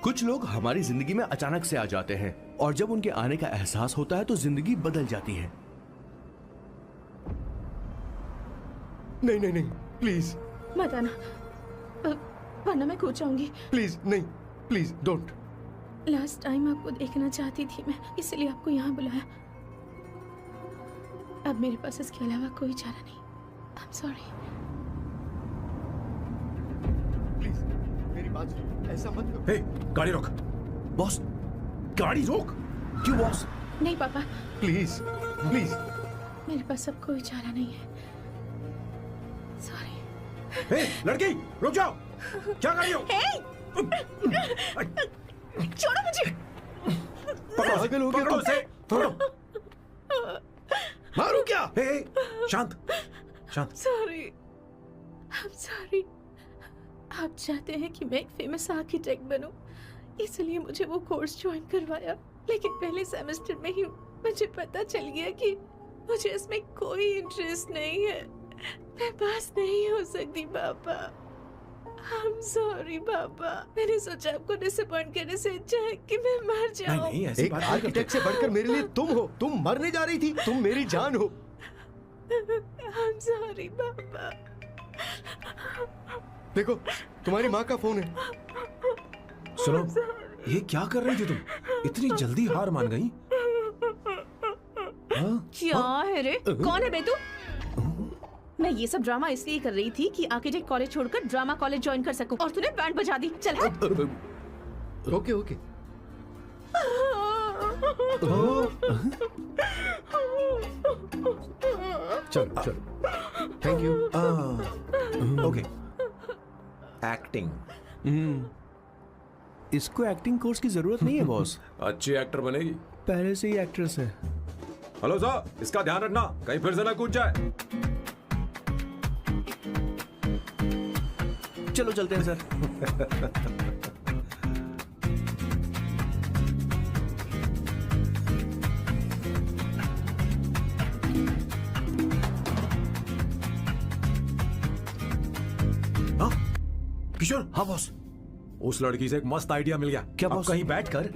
कुछ लोग हमारी जिंदगी में अचानक से आ जाते हैं और जब उनके आने का एहसास होता है तो जिंदगी बदल जाती है। नहीं नहीं नहीं, प्लीज मत आना, वरना मैं कूद जाऊंगी। प्लीज नहीं, प्लीज डोंट। लास्ट टाइम आपको देखना चाहती थी मैं, इसलिए आपको यहाँ बुलाया। अब मेरे पास इसके अलावा कोई चारा नहीं। I am sorry. प्लीज मेरी बात सुनो, ऐसा मत करो। हे, गाड़ी रोक। बॉस, गाड़ी रोक। क्यों बॉस? नहीं पापा, प्लीज प्लीज। मेरे पास अब कोई चारा नहीं है। सॉरी। हे, लड़की रुक जाओ। क्या कर रही हो? छोड़ो मुझे। पागल हो गया पकड़ो तुम। उसे, पकड़ो। मारू क्या? हे, शांत शांत। Sorry, I am sorry. आप चाहते हैं कि मैं एक फेमस आर्किटेक्ट बनूं, इसलिए मुझे वो कोर्स ज्वाइन करवाया। लेकिन पहले सेमेस्टर में ही मुझे पता चल गया कि मुझे इसमें कोई इंटरेस्ट नहीं है। मैं पास नहीं हो सकती पापा। आई एम सॉरी पापा। मैंने सोचा आपको डिसअपॉइंट करने से अच्छा है कि मैं मर जाऊं। नहीं नहीं, ऐसी एक बात नहीं आर्किटेक्ट से बढ़कर मेरे लिए तुम हो। तुम मरने जा रही थी, तुम मेरी जान हो। आई एम सॉरी पापा। देखो तुम्हारी माँ का फोन है। सुनो, ये क्या कर रही थी तुम? इतनी जल्दी हार मान गई? हाँ? क्या है रे? कौन है बे तू? मैं ये सब ड्रामा इसलिए कर रही थी कि आर्किटेक्ट कॉलेज छोड़कर ड्रामा कॉलेज ज्वाइन कर सकूं, और तूने बैंड बजा दी। चल हट। Okay okay. चलो चलो, थैंक यू। ओके। एक्टिंग। इसको एक्टिंग कोर्स की जरूरत नहीं है बॉस। अच्छी एक्टर बनेगी। पहले से ही एक्ट्रेस है। हेलो सर, इसका ध्यान रखना कहीं फिर से ना कूद जाए। चलो चलते हैं सर। हाँ? किशोर। हाँ बॉस। उस लड़की से एक मस्त आइडिया मिल गया। क्या अब बॉस? कहीं बैठकर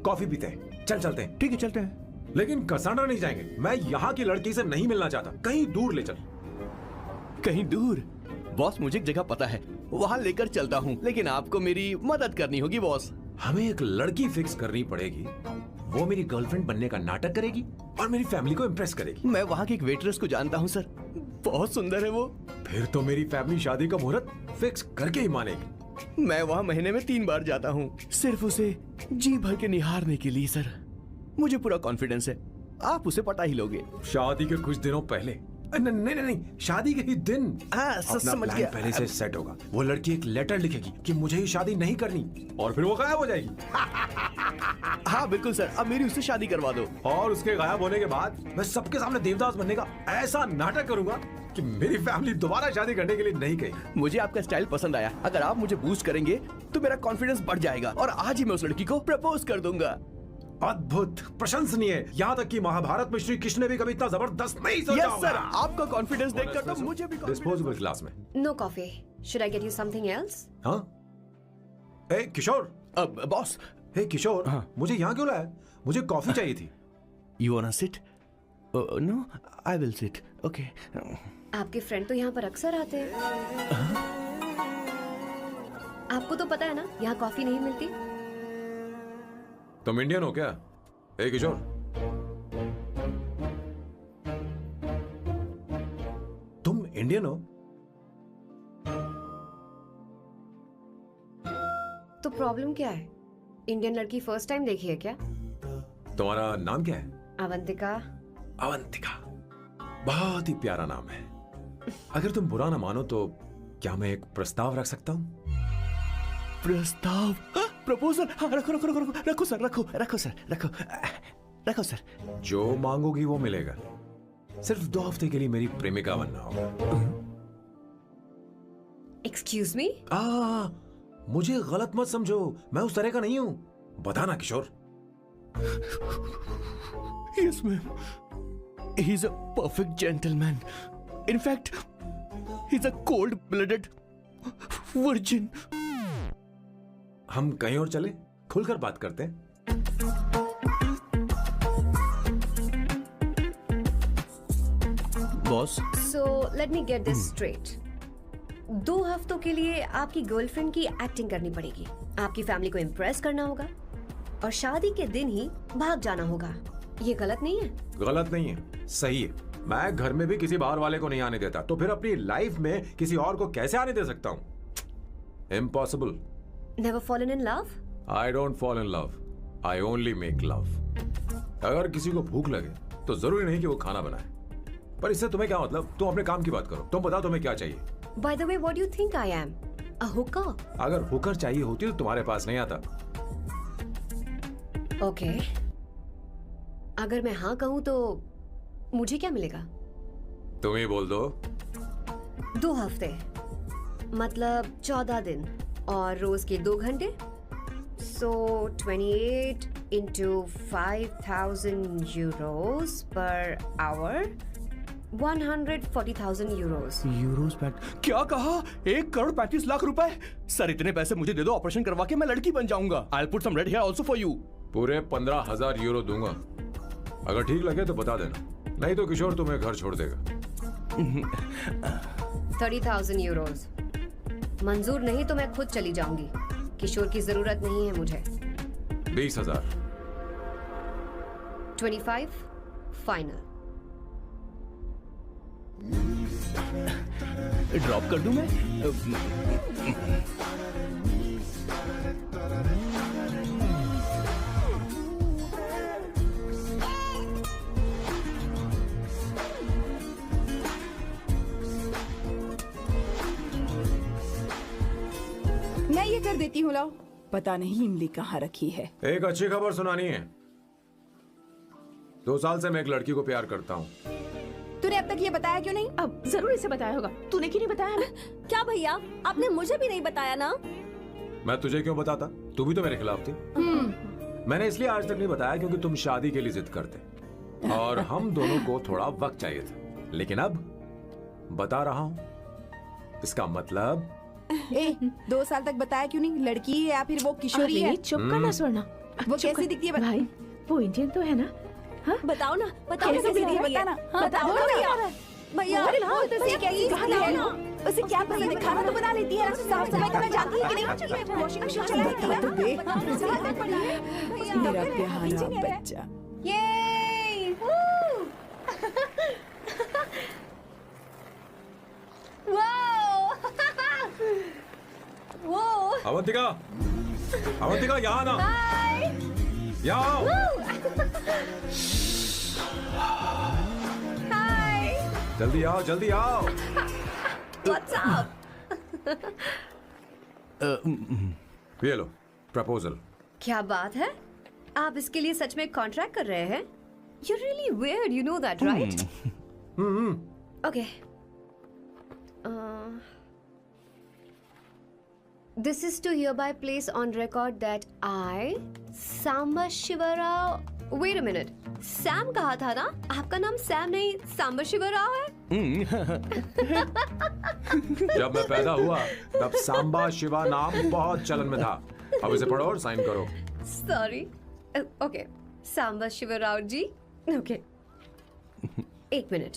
कॉफी पीते हैं। चलते हैं। ठीक है चलते हैं। लेकिन कसाना नहीं जाएंगे। मैं यहाँ की लड़की से नहीं मिलना चाहता। कहीं दूर ले चल। कहीं दूर? बॉस मुझे एक जगह पता है, वहाँ लेकर चलता हूँ, लेकिन आपको मेरी मदद करनी होगी बॉस। हमें एक लड़की फिक्स करनी पड़ेगी। वो मेरी गर्लफ्रेंड बनने का नाटक करेगी और मेरी फैमिली को इम्प्रेस करेगी। मैं वहाँ की एक वेट्रेस को जानता हूँ सर, बहुत सुंदर है वो। फिर तो मेरी फैमिली शादी का मुहूर्त फिक्स करके ही मानेगी। मैं वहाँ महीने में 3 बार जाता हूँ, सिर्फ उसे जी भर के निहारने के लिए सर। मुझे पूरा कॉन्फिडेंस है आप उसे पटा ही लोगे। शादी के कुछ दिनों पहले। नहीं, शादी के ही दिन अपना समझ प्लान गया। पहले से सेट होगा। वो लड़की एक लेटर लिखेगी कि मुझे ही शादी नहीं करनी, और फिर वो गायब हो जाएगी। हाँ बिल्कुल सर, अब मेरी उससे शादी करवा दो। और उसके गायब होने के बाद मैं सबके सामने देवदास बनने का ऐसा नाटक करूंगा कि मेरी फैमिली दोबारा शादी करने के लिए नहीं कहेगी। मुझे आपका स्टाइल पसंद आया। अगर आप मुझे बूस्ट करेंगे तो मेरा कॉन्फिडेंस बढ़ जाएगा और आज ही मैं उस लड़की को प्रपोज कर दूंगा। अद्भुत, प्रशंसनीय। यहाँ तक कि महाभारत में श्री कृष्ण ने भी कभी इतना जबरदस्त नहीं सोचा यस होगा। सर, आपका कॉन्फिडेंस देखकर तो मुझे भी डिस्पोजेबल ग्लास में। No coffee. Should I get you something else? हाँ? ए किशोर। बॉस। हे किशोर, हाँ? मुझे यहाँ क्यों लाया? मुझे कॉफी चाहिए थी। You wanna sit? No, I will sit. Okay. आपके फ्रेंड तो यहाँ पर अक्सर आते हैं। आपको तो पता है ना, यहाँ कॉफी नहीं मिलती। तुम इंडियन हो क्या? हे किशोर, तुम इंडियन हो? तो प्रॉब्लम क्या है? इंडियन लड़की फर्स्ट टाइम देखी है क्या? तुम्हारा नाम क्या है? अवंतिका। अवंतिका, बहुत ही प्यारा नाम है। अगर तुम बुरा ना मानो तो क्या मैं एक प्रस्ताव रख सकता हूँ? प्रस्ताव? प्रपोजल? हाँ रखो रखो रखो रखो रखो सर, रखो रखो सर, रखो रखो सर। जो मांगोगी वो मिलेगा। सिर्फ 2 हफ्ते के लिए मेरी प्रेमिका बनना होगा। Excuse me? मुझे गलत मत समझो, मैं उस तरह का नहीं हूं। बताना किशोर। Yes ma'am. He's a perfect gentleman. In fact, he's a cold-blooded virgin. हम कहीं और चले? खुलकर बात करते हैं। Boss, so let me get this straight. 2 हफ्तों के लिए आपकी गर्लफ्रेंड की एक्टिंग करनी पड़ेगी, आपकी फैमिली को इम्प्रेस करना होगा और शादी के दिन ही भाग जाना होगा। ये गलत नहीं है? गलत नहीं है, सही है। मैं घर में भी किसी बाहर वाले को नहीं आने देता, तो फिर अपनी लाइफ में किसी और को कैसे आने दे सकता हूँ? Impossible. Never fallen in love? I don't fall in love, I only make love. अगर किसी को भूख लगे तो जरूरी नहीं कि वो खाना बनाए, पर इससे तुम्हें क्या मतलब? तुम अपने काम की बात करो। तुम बताओ तुम्हें क्या चाहिए? By the way, what do you think I am? A Hooker? अगर हुकर चाहिए होती तो तुम्हारे पास नहीं आता। ओके, अगर मैं हाँ कहूँ तो मुझे क्या मिलेगा? तुम ही बोल दो। 2 हफ्ते मतलब 14 दिन और रोज के 2 घंटे। सो 28 into 5,000 euros per hour, 140,000 euros. Euros PAT क्या कहा? 1,35,00,000 रुपए? सर इतने पैसे मुझे दे दो, ऑपरेशन करवा के मैं लड़की बन जाऊंगा। I'll put some red hair also for you. पूरे 15,000 यूरो दूंगा। अगर ठीक लगे तो बता देना, नहीं तो किशोर तुम्हें घर छोड़ देगा। 30,000 euros मंजूर नहीं तो मैं खुद चली जाऊंगी। किशोर की जरूरत नहीं है मुझे। 20,000। 25 फाइनल। ड्रॉप कर दूं मैं? मैं ये कर देती हूँ। लाओ, पता नहीं इमली कहाँ रखी है। एक अच्छी खबर सुनानी है। 2 साल से मैं एक लड़की को प्यार करता हूँ। तूने अब तक ये बताया क्यों नहीं? अब जरूर इसे बताया होगा। तूने क्यों नहीं बताया हमें? क्या भैया, आपने मुझे भी नहीं बताया ना? मैं तुझे क्यों बताता? तू भी तो मेरे खिलाफ थी। मैंने इसलिए आज तक नहीं बताया क्योंकि तुम शादी के लिए जिद करते और हम दोनों को थोड़ा वक्त चाहिए था, लेकिन अब बता रहा हूँ। इसका मतलब 2 साल तक बताया क्यों नहीं? लड़की है या फिर वो किशोरी है? अरे चुप करना स्वर्णा। वो चुप कैसी कर। दिखती है? भाई वो इंडियन तो है ना? हाँ? बताओ ना, बताओ कैसे कैसे दिखती है? भैया? बताना। हाँ, बताओ बताओ ना भैया। भैया, भैया, वो तो उसे क्या चीज़ बताओ पसंद है ना। ना? उसे क्या पसंद है? खाना तो बना लेती है, साफ सफाई करना जानती है कि नहीं? वॉशिंग मशीन चला लेती है। मेरा प्यारा बच्चा। ये वो अवंतिका, अवंतिका यहाँ ना, यहाँ आओ। जल्दी आओ, जल्दी आओ। What's up? ये लो प्रपोजल। क्या बात है? आप इसके लिए सच में कॉन्ट्रैक्ट कर रहे हैं? You're really weird, you know that, right? Okay. This is to hereby place on record that I, Samba Shivarao. Wait a minute. Sam कहा था ना? आपका नाम सैम नहीं सांबा शिवराव है? जब मैं पैदा हुआ तब सांबा शिवा नाम बहुत चलन में था। अब इसे पढ़ो और साइन करो। Sorry. Okay. सांबा शिवराव जी. Okay. 1 मिनट।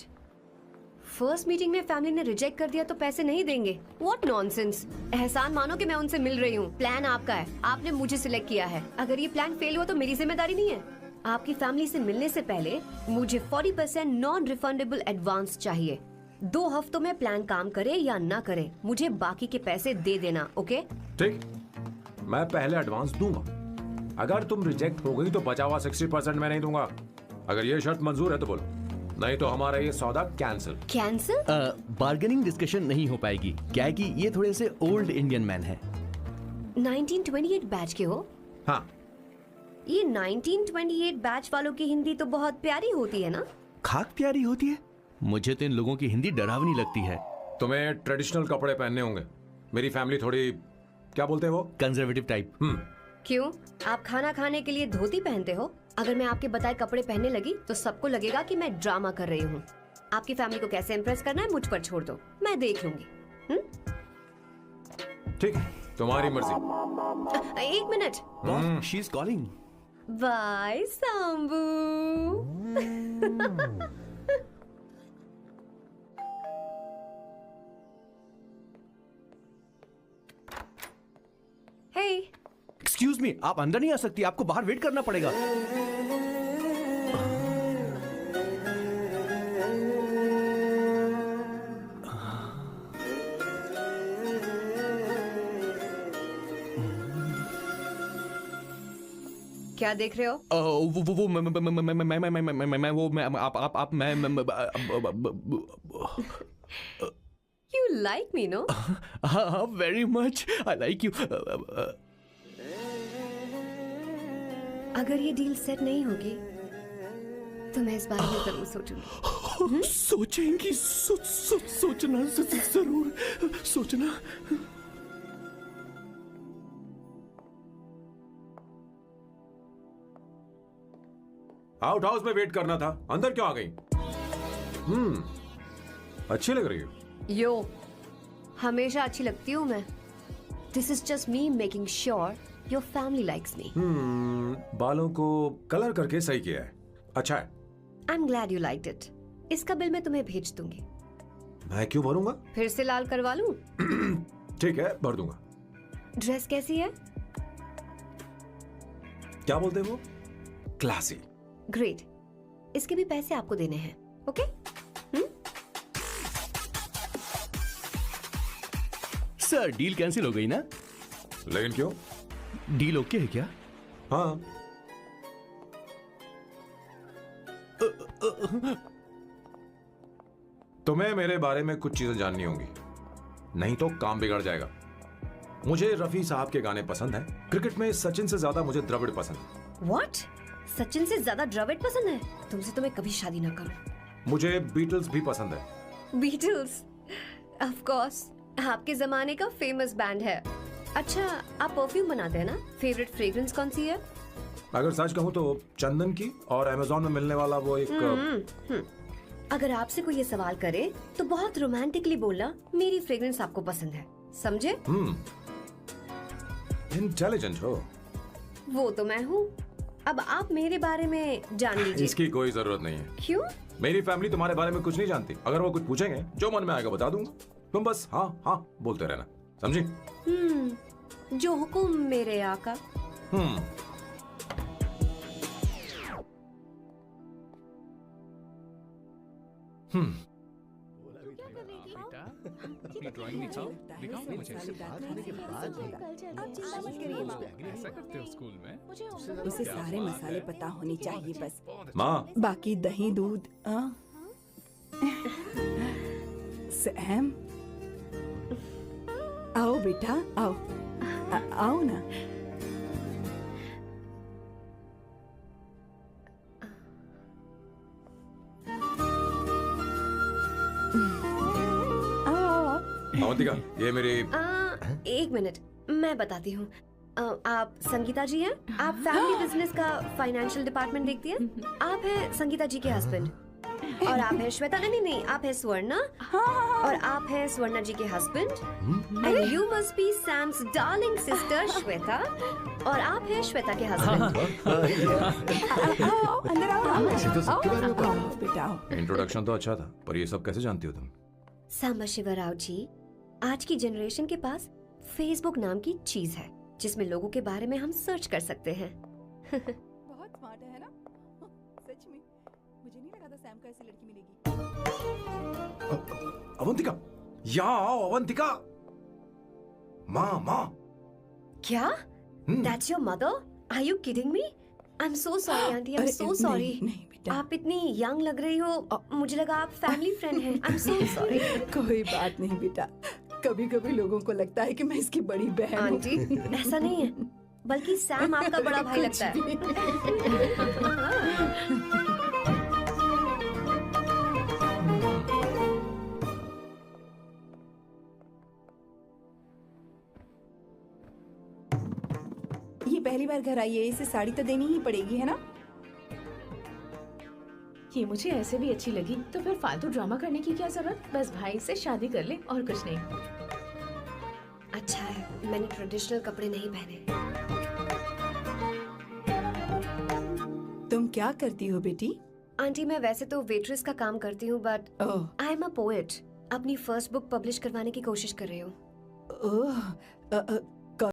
फर्स्ट मीटिंग में फैमिली ने रिजेक्ट कर दिया तो पैसे नहीं देंगे? What nonsense! एहसान मानो कि मैं उनसे मिल रही हूँ। प्लान आपका है, आपने मुझे सिलेक्ट किया है। अगर ये प्लान फेल हुआ तो मेरी जिम्मेदारी नहीं है। आपकी फैमिली से मिलने से पहले मुझे 40% नॉन रिफंडेबल एडवांस चाहिए। 2 हफ्तों में प्लान काम करे या ना करे, मुझे बाकी के पैसे दे देना। ओके? ठीक, मैं पहले एडवांस दूंगा। अगर तुम रिजेक्ट हो गई तो बचा हुआ 60% मैं नहीं दूंगा। अगर ये शर्त मंजूर है तो बोलो, नहीं तो हमारा ये सौदा कैंसिल। कैंसिल? बार्गेनिंग डिस्कशन नहीं हो पाएगी। क्या है कि ये थोड़े से ओल्ड इंडियन मैन है। 1928 बैच के हो? हाँ। ये 1928 बैच वालों की हिंदी तो बहुत प्यारी होती है ना? खाक प्यारी होती है? मुझे तो इन लोगों की हिंदी डरावनी लगती है। तुम्हें ट्रेडिशनल कपड़े पहनने होंगे। मेरी फैमिली थोड़ी, क्या बोलते हैं वो, कंजर्वेटिव टाइप। क्यों? आप खाना खाने के लिए धोती पहनते हो? अगर मैं आपके बताए कपड़े पहनने लगी तो सबको लगेगा कि मैं ड्रामा कर रही हूँ। आपकी फैमिली को कैसे इम्प्रेस करना है मुझ पर छोड़ दो, मैं देख लूंगी। ठीक है, तुम्हारी मर्जी। एक minute. Boss, she is calling. Bye Sambu. Hey, excuse me, आप अंदर नहीं आ सकती, आपको बाहर वेट करना पड़ेगा। क्या देख रहे हो? वो मैं वो मैं आप मैं यू लाइक मी नो? हाँ, very much, I like you. अगर ये डील सेट नहीं होगी तो मैं इस बारे में जरूर सोचूंगी। सोचेंगी, सोचना जरूर सोचना। आउट हाउस में वेट करना था, अंदर क्यों आ गई? अच्छी लग रही हो। यो, हमेशा अच्छी लगती हूँ मैं। This is just me making sure your family likes me. बालों को कलर करके सही किया है, अच्छा है। I am glad you liked it. इसका बिल मैं तुम्हें भेज दूंगी। मैं क्यों भरूंगा? फिर से लाल करवा लूं? ठीक है, भर दूंगा। ड्रेस कैसी है? क्या बोलते हो? क्लासी। ग्रेट। इसके भी पैसे आपको देने हैं, ओके? सर, डील कैंसिल हो गई ना? लेकिन क्यों? डील ओके है क्या? हाँ। तुम्हें मेरे बारे में कुछ चीजें जाननी होंगी, नहीं तो काम बिगड़ जाएगा। मुझे रफी साहब के गाने पसंद हैं। क्रिकेट में सचिन से ज्यादा मुझे द्रविड़ पसंद है। व्हाट? सचिन से ज्यादा द्रविड़ पसंद है? तुमसे तो मैं कभी शादी ना करूं। मुझे बीटल्स भी पसंद है। बीटल्स? ऑफ कोर्स, आपके जमाने का फेमस बैंड है। अच्छा, आप परफ्यूम बनाते हैं ना? फेवरेट फ्रेग्रेंस कौन सी है? अगर सच कहूँ तो चंदन की, और अमेज़न में मिलने वाला वो एक अगर आपसे कोई ये सवाल करे तो बहुत रोमांटिकली बोलना मेरी फ्रेग्रेंस आपको पसंद है, समझे? इंटेलिजेंट हो। वो तो मैं हूँ। अब आप मेरे बारे में जान लीजिए। इसकी कोई जरूरत नहीं है। क्यों? मेरी फैमिली तुम्हारे बारे में कुछ नहीं जानती। अगर वो कुछ पूछेंगे, जो मन में आएगा बता दूंगा। तुम बस हाँ हाँ बोलते रहना, समझी? जो हुकुम मेरे आका। ड्राइंग दिखाओ ना मुझे। ऐसा करते हो स्कूल में? उसे सारे मसाले पता होने चाहिए बस। माँ, बाकी दही दूध। सैम, आओ बेटा, आओ। आओ ना। अवंतिका, ये मेरी। एक मिनट, मैं बताती हूँ। आप संगीता जी हैं? आप फैमिली बिजनेस का फाइनेंशियल डिपार्टमेंट देखती हैं? आप हैं संगीता जी के हस्बैंड। और आप हैं श्वेता। नहीं, आप हैं स्वर्णा। और आप हैं स्वर्णा जी के husband. And you must be Sam's darling sister Shweta. और आप हैं श्वेता के हस्बैंड। आओ, अंदर आओ। बेटा, इंट्रोडक्शन तो अच्छा था, पर ये सब कैसे जानती हो तुम? सांबा शिवराव जी, आज की जनरेशन के पास फेसबुक नाम की चीज है जिसमें लोगों के बारे में हम सर्च कर सकते हैं। बहुत स्मार्ट है ना? सच में मुझे नहीं लगा था सैम को ऐसी लड़की मिलेगी। अवंतिका, यहाँ आओ अवंतिका। माँ। क्या? That's your mother? Are you kidding me? I'm so sorry, auntie. I'm so sorry. नहीं बेटा, आप इतनी यंग लग रही हो। मुझे लगा आप फैमिली फ्रेंड हैं। I'm so sorry. कोई बात नहीं बेटा। कभी कभी लोगों को लगता है कि मैं इसकी बड़ी बहन हूँ। आंटी, ऐसा नहीं है, बल्कि सैम आपका बड़ा भाई लगता है। ये पहली बार घर आई है, इसे साड़ी तो देनी ही पड़ेगी, है ना? ये मुझे ऐसे भी अच्छी लगी, तो फिर फालतू ड्रामा करने की क्या जरूरत? बस भाई से शादी कर ले और कुछ नहीं। अच्छा है मैंने ट्रेडिशनल कपड़े नहीं पहने। तुम क्या करती हो बेटी? आंटी मैं वैसे तो वेट्रेस का काम करती हूँ but oh I am a poet. अपनी फर्स्ट बुक पब्लिश करवाने की कोशिश कर रही हूँ। ओह